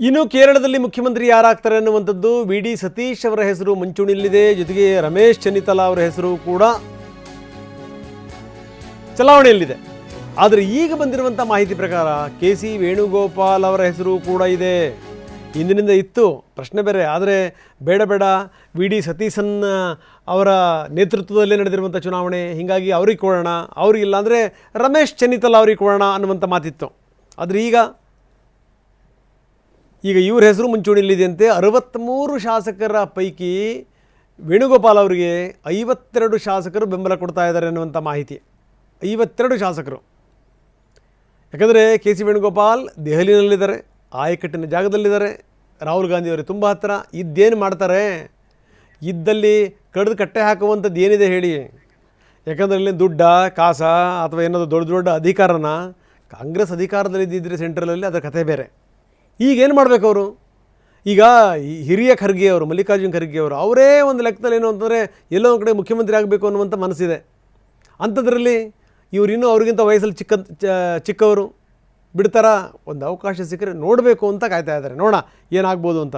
ಇನ್ನು ಕೇರಳದಲ್ಲಿ ಮುಖ್ಯಮಂತ್ರಿ ಯಾರಾಗ್ತಾರೆ ಅನ್ನುವಂಥದ್ದು ವಿ ಡಿ ಸತೀಶ್ ಅವರ ಹೆಸರು ಮುಂಚೂಣಿಯಲ್ಲಿದೆ. ಜೊತೆಗೆ ರಮೇಶ್ ಚೆನ್ನಿತ್ತಲಾ ಅವರ ಹೆಸರು ಕೂಡ ಚಲಾವಣೆಯಲ್ಲಿದೆ. ಆದರೆ ಈಗ ಬಂದಿರುವಂಥ ಮಾಹಿತಿ ಪ್ರಕಾರ ಕೆ ಸಿ ವೇಣುಗೋಪಾಲ್ ಅವರ ಹೆಸರು ಕೂಡ ಇದೆ. ಇಂದಿನಿಂದ ಇತ್ತು, ಪ್ರಶ್ನೆ ಬೇರೆ. ಆದರೆ ಬೇಡ ವಿ ಡಿ ಸತೀಶನ್ ಅವರ ನೇತೃತ್ವದಲ್ಲೇ ನಡೆದಿರುವಂಥ ಚುನಾವಣೆ, ಹೀಗಾಗಿ ಅವ್ರಿಗೆ ಕೊಡೋಣ, ಅವ್ರಿಗಿಲ್ಲ ಅಂದರೆ ರಮೇಶ್ ಚೆನ್ನಿತ್ತಲಾ ಅವ್ರಿಗೆ ಕೊಡೋಣ ಅನ್ನುವಂಥ ಮಾತಿತ್ತು. ಆದರೆ ಈಗ ಇವ್ರ ಹೆಸರು ಮುಂಚೂಣಿಯಲ್ಲಿದೆಯಂತೆ. 63 ಶಾಸಕರ ಪೈಕಿ ವೇಣುಗೋಪಾಲ್ ಅವರಿಗೆ 52 ಶಾಸಕರು ಬೆಂಬಲ ಕೊಡ್ತಾ ಇದ್ದಾರೆ ಅನ್ನುವಂಥ ಮಾಹಿತಿ. 52 ಶಾಸಕರು. ಯಾಕಂದರೆ ಕೆ ಸಿ ವೇಣುಗೋಪಾಲ್ ದೆಹಲಿನಲ್ಲಿದ್ದಾರೆ, ಆಯಕಟ್ಟಿನ ಜಾಗದಲ್ಲಿದ್ದಾರೆ, ರಾಹುಲ್ ಗಾಂಧಿ ಅವರಿಗೆ ತುಂಬ ಹತ್ತಿರ. ಇದ್ದೇನು ಮಾಡ್ತಾರೆ? ಇದ್ದಲ್ಲಿ ಕಡಿದು ಕಟ್ಟೆ ಹಾಕುವಂಥದ್ದು ಏನಿದೆ ಹೇಳಿ? ಯಾಕಂದರೆ ಇಲ್ಲಿ ದುಡ್ಡ ಕಾಸ ಅಥವಾ ಏನಾದರೂ ದೊಡ್ಡ ಅಧಿಕಾರನ, ಕಾಂಗ್ರೆಸ್ ಅಧಿಕಾರದಲ್ಲಿ ಇದ್ದಿದ್ದರೆ ಸೆಂಟ್ರಲಲ್ಲಿ ಅದರ ಕಥೆ ಬೇರೆ. ಈಗೇನು ಮಾಡಬೇಕು ಅವರು? ಈಗ ಹಿರಿಯ ಖರ್ಗೆ ಅವರು, ಮಲ್ಲಿಕಾರ್ಜುನ್ ಖರ್ಗೆ ಅವರು, ಅವರೇ ಒಂದು ಲೆಕ್ಕದಲ್ಲಿ ಏನು ಅಂತಂದರೆ ಎಲ್ಲೋ ಒಂದು ಕಡೆ ಮುಖ್ಯಮಂತ್ರಿ ಆಗಬೇಕು ಅನ್ನುವಂಥ ಮನಸ್ಸಿದೆ. ಅಂಥದ್ರಲ್ಲಿ ಇವರಿನ್ನೂ ಅವ್ರಿಗಿಂತ ವಯಸ್ಸಲ್ಲಿ ಚಿಕ್ಕವರು ಬಿಡ್ತಾರ? ಒಂದು ಅವಕಾಶ ಸಿಕ್ಕರೆ ನೋಡಬೇಕು ಅಂತ ಕಾಯ್ತಾ ಇದ್ದಾರೆ. ನೋಡೋಣ ಏನಾಗ್ಬೋದು ಅಂತ.